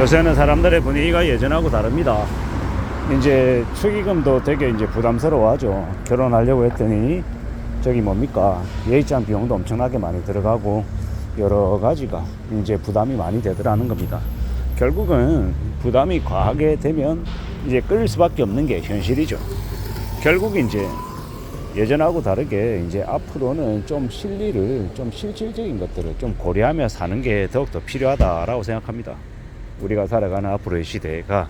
요새는 사람들의 분위기가 예전하고 다릅니다. 이제 축의금도 되게 이제 부담스러워하죠. 결혼하려고 했더니 저기 뭡니까, 예의장 비용도 엄청나게 많이 들어가고 여러 가지가 이제 부담이 많이 되더라는 겁니다. 결국은 부담이 과하게 되면 이제 끌릴 수밖에 없는 게 현실이죠. 결국 이제 예전하고 다르게 이제 앞으로는 좀 실리를, 좀 실질적인 것들을 좀 고려하며 사는 게 더욱더 필요하다라고 생각합니다. 우리가 살아가는 앞으로의 시대가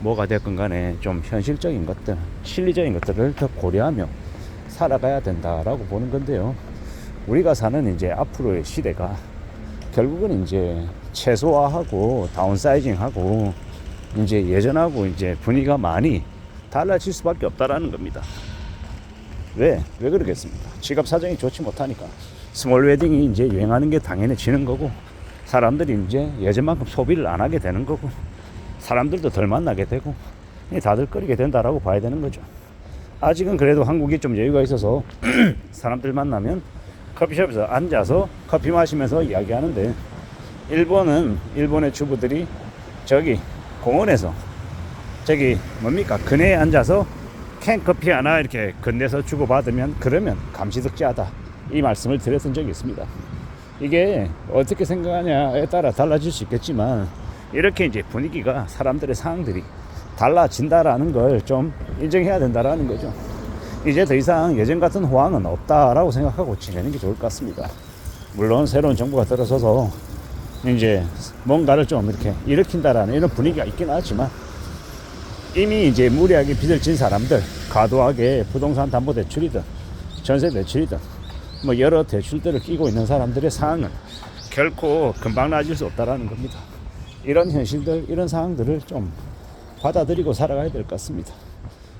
뭐가 됐건 간에 좀 현실적인 것들, 실리적인 것들을 더 고려하며 살아가야 된다라고 보는 건데요. 우리가 사는 이제 앞으로의 시대가 결국은 이제 최소화하고 다운사이징하고 이제 예전하고 이제 분위기가 많이 달라질 수밖에 없다라는 겁니다. 왜 그러겠습니까? 지갑 사정이 좋지 못하니까 스몰 웨딩이 이제 유행하는 게 당연해지는 거고, 사람들이 이제 예전만큼 소비를 안 하게 되는 거고, 사람들도 덜 만나게 되고, 다들 끓이게 된다라고 봐야 되는 거죠. 아직은 그래도 한국이 좀 여유가 있어서 사람들 만나면 커피숍에서 앉아서 커피 마시면서 이야기하는데, 일본의 주부들이 저기 공원에서 저기 뭡니까, 그네에 앉아서 캔커피 하나 이렇게 건네서 주고받으면 그러면 감시득지하다, 이 말씀을 드렸던 적이 있습니다. 이게 어떻게 생각하냐에 따라 달라질 수 있겠지만, 이렇게 이제 분위기가, 사람들의 상황들이 달라진다라는 걸 좀 인정해야 된다라는 거죠. 이제 더 이상 예전 같은 호황은 없다라고 생각하고 지내는 게 좋을 것 같습니다. 물론 새로운 정부가 들어서서 이제 뭔가를 좀 이렇게 일으킨다라는 이런 분위기가 있긴 하지만, 이미 이제 무리하게 빚을 진 사람들, 과도하게 부동산 담보 대출이든 전세 대출이든 뭐 여러 대출들을 끼고 있는 사람들의 상황은 결코 금방 나아질 수 없다라는 겁니다. 이런 현실들, 이런 상황들을 좀 받아들이고 살아가야 될 것 같습니다.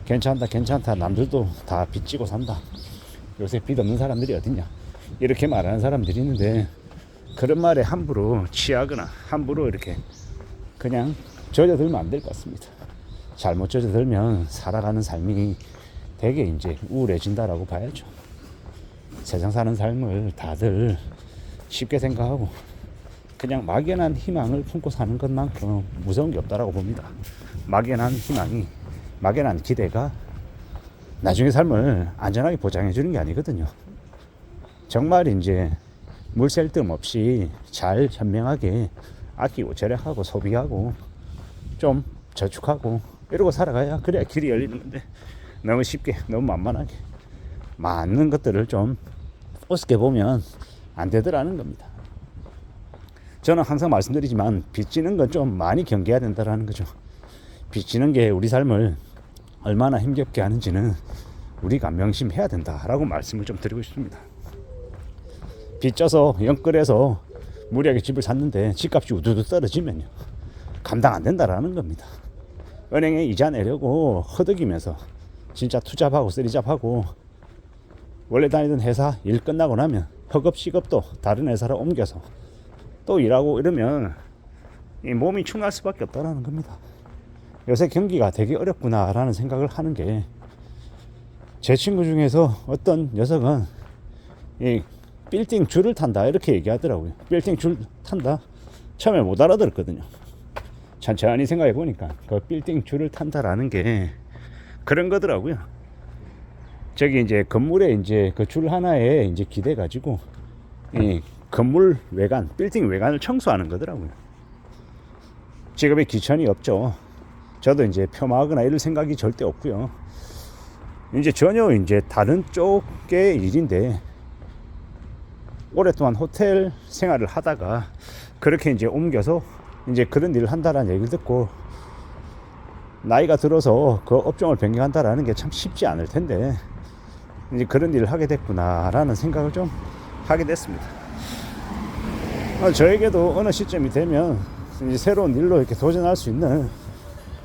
괜찮다, 남들도 다 빚지고 산다, 요새 빚 없는 사람들이 어딨냐, 이렇게 말하는 사람들이 있는데, 그런 말에 함부로 취하거나 함부로 이렇게 그냥 젖어들면 안 될 것 같습니다. 잘못 젖어들면 살아가는 삶이 되게 이제 우울해진다라고 봐야죠. 세상 사는 삶을 다들 쉽게 생각하고 그냥 막연한 희망을 품고 사는 것만큼 무서운 게 없다라고 봅니다. 막연한 희망이, 막연한 기대가 나중에 삶을 안전하게 보장해 주는 게 아니거든요. 정말 이제 물샐 틈 없이 잘 현명하게 아끼고 절약하고 소비하고 좀 저축하고 이러고 살아가야 그래야 길이 열리는 건데, 너무 쉽게, 너무 만만하게 많은 것들을 좀 우습게 보면 안 되더라는 겁니다. 저는 항상 말씀드리지만, 빚지는 건 좀 많이 경계해야 된다는 거죠. 빚지는 게 우리 삶을 얼마나 힘겹게 하는지는 우리가 명심해야 된다라고 말씀을 좀 드리고 싶습니다. 빚져서 영끌해서 무리하게 집을 샀는데 집값이 우두두 떨어지면요, 감당 안 된다라는 겁니다. 은행에 이자 내려고 허덕이면서 진짜 투잡하고 쓰리잡하고, 원래 다니던 회사 일 끝나고 나면 허겁지겁도 다른 회사로 옮겨서 또 일하고 이러면 이 몸이 축날 수밖에 없다는 겁니다. 요새 경기가 되게 어렵구나라는 생각을 하는 게, 제 친구 중에서 어떤 녀석은 이 빌딩 줄을 탄다 이렇게 얘기하더라고요. 빌딩 줄 탄다, 처음에 못 알아들었거든요. 천천히 생각해 보니까 그 빌딩 줄을 탄다라는 게 그런 거더라고요. 저기 이제 건물에 이제 그 줄 하나에 이제 기대 가지고 이 건물 외관, 빌딩 외관을 청소하는 거더라고요. 직업에 귀천이 없죠. 저도 이제 폄하하거나 이럴 생각이 절대 없고요. 이제 전혀 이제 다른 쪽의 일인데, 오랫동안 호텔 생활을 하다가 그렇게 이제 옮겨서 이제 그런 일을 한다라는 얘기를 듣고, 나이가 들어서 그 업종을 변경한다라는 게 참 쉽지 않을 텐데, 이제 그런 일을 하게 됐구나라는 생각을 좀 하게 됐습니다. 저에게도 어느 시점이 되면 이제 새로운 일로 이렇게 도전할 수 있는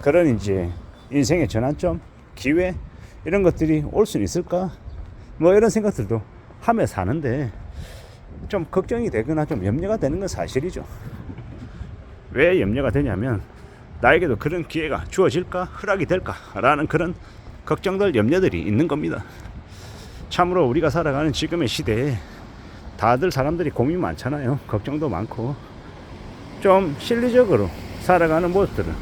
그런 이제 인생의 전환점, 기회, 이런 것들이 올 수 있을까? 뭐 이런 생각들도 하며 사는데, 좀 걱정이 되거나 좀 염려가 되는 건 사실이죠. 왜 염려가 되냐면, 나에게도 그런 기회가 주어질까, 허락이 될까 라는 그런 걱정들, 염려들이 있는 겁니다. 참으로 우리가 살아가는 지금의 시대에 다들 사람들이 고민이 많잖아요. 걱정도 많고, 좀 실리적으로 살아가는 모습들을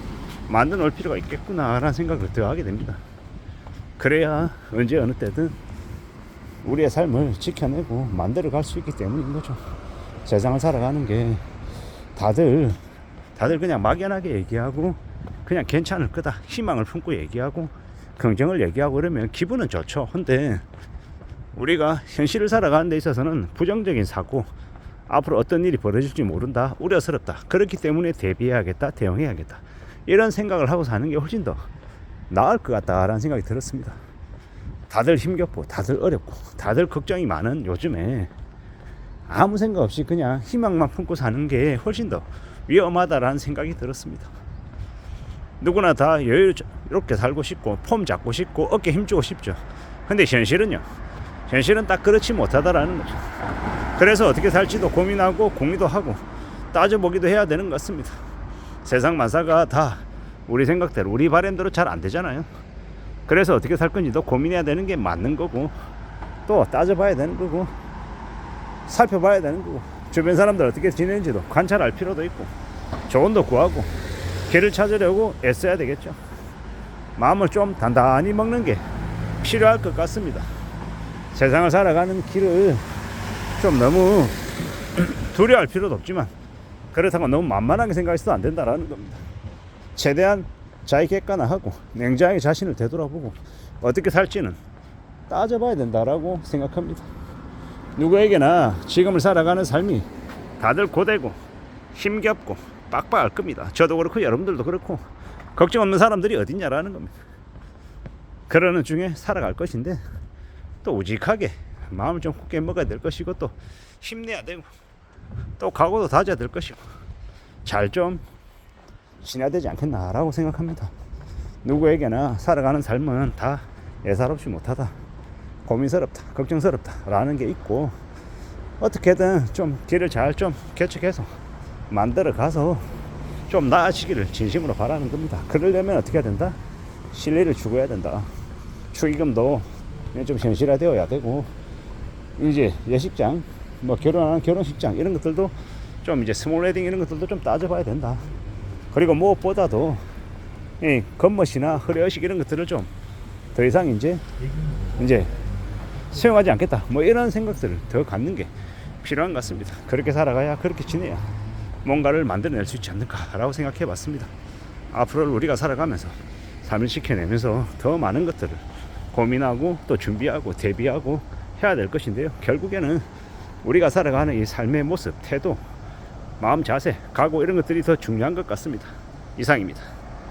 만들어 놓을 필요가 있겠구나라는 생각을 더 하게 됩니다. 그래야 언제 어느 때든 우리의 삶을 지켜내고 만들어 갈 수 있기 때문인 거죠. 세상을 살아가는 게 다들 그냥 막연하게 얘기하고 그냥 괜찮을 거다 희망을 품고 얘기하고 긍정을 얘기하고 그러면 기분은 좋죠. 근데 우리가 현실을 살아가는 데 있어서는 부정적인 사고, 앞으로 어떤 일이 벌어질지 모른다, 우려스럽다, 그렇기 때문에 대비해야겠다, 대응해야겠다, 이런 생각을 하고 사는 게 훨씬 더 나을 것 같다라는 생각이 들었습니다. 다들 힘겹고 다들 어렵고 다들 걱정이 많은 요즘에 아무 생각 없이 그냥 희망만 품고 사는 게 훨씬 더 위험하다라는 생각이 들었습니다. 누구나 다 여유롭게 살고 싶고 폼 잡고 싶고 어깨 힘주고 싶죠. 근데 현실은요, 현실은 딱 그렇지 못하다라는 거죠. 그래서 어떻게 살지도 고민하고 공리도 하고 따져보기도 해야 되는 것 같습니다. 세상 만사가 다 우리 생각대로 우리 바람대로 잘 안 되잖아요. 그래서 어떻게 살 건지도 고민해야 되는 게 맞는 거고, 또 따져봐야 되는 거고, 살펴봐야 되는 거고, 주변 사람들 어떻게 지내는지도 관찰할 필요도 있고, 조언도 구하고 길을 찾으려고 애써야 되겠죠. 마음을 좀 단단히 먹는 게 필요할 것 같습니다. 세상을 살아가는 길을 좀 너무 두려워할 필요도 없지만 그렇다고 너무 만만하게 생각해서도 안 된다라는 겁니다. 최대한 자기 객관화하고 냉정하게 자신을 되돌아보고 어떻게 살지는 따져봐야 된다라고 생각합니다. 누구에게나 지금을 살아가는 삶이 다들 고되고 힘겹고 빡빡할 겁니다. 저도 그렇고 여러분들도 그렇고 걱정 없는 사람들이 어딨냐라는 겁니다. 그러는 중에 살아갈 것인데 또 우직하게 마음을 좀 굳게 먹어야 될 것이고 또 힘내야 되고 또 각오도 다져야 될 것이고 잘 좀 지내야 되지 않겠나라고 생각합니다. 누구에게나 살아가는 삶은 다 예사롭지 못하다, 고민스럽다, 걱정스럽다 라는 게 있고, 어떻게든 좀 길을 잘 좀 개척해서 만들어 가서 좀 나아지기를 진심으로 바라는 겁니다. 그러려면 어떻게 해야 된다? 신뢰를 추구해야 된다. 축의금도 좀 현실화되어야 되고, 이제 예식장, 뭐 결혼하는 결혼식장 이런 것들도 좀 이제 스몰 웨딩 이런 것들도 좀 따져봐야 된다. 그리고 무엇보다도 이 겉멋이나 허례의식 이런 것들을 좀 더 이상 이제 수용하지 않겠다, 뭐 이런 생각들을 더 갖는 게 필요한 것 같습니다. 그렇게 살아가야, 그렇게 지내야 뭔가를 만들어낼 수 있지 않을까라고 생각해 봤습니다. 앞으로 우리가 살아가면서 삶을 지켜내면서 더 많은 것들을 고민하고 또 준비하고 대비하고 해야 될 것인데요. 결국에는 우리가 살아가는 이 삶의 모습, 태도, 마음 자세, 각오 이런 것들이 더 중요한 것 같습니다. 이상입니다.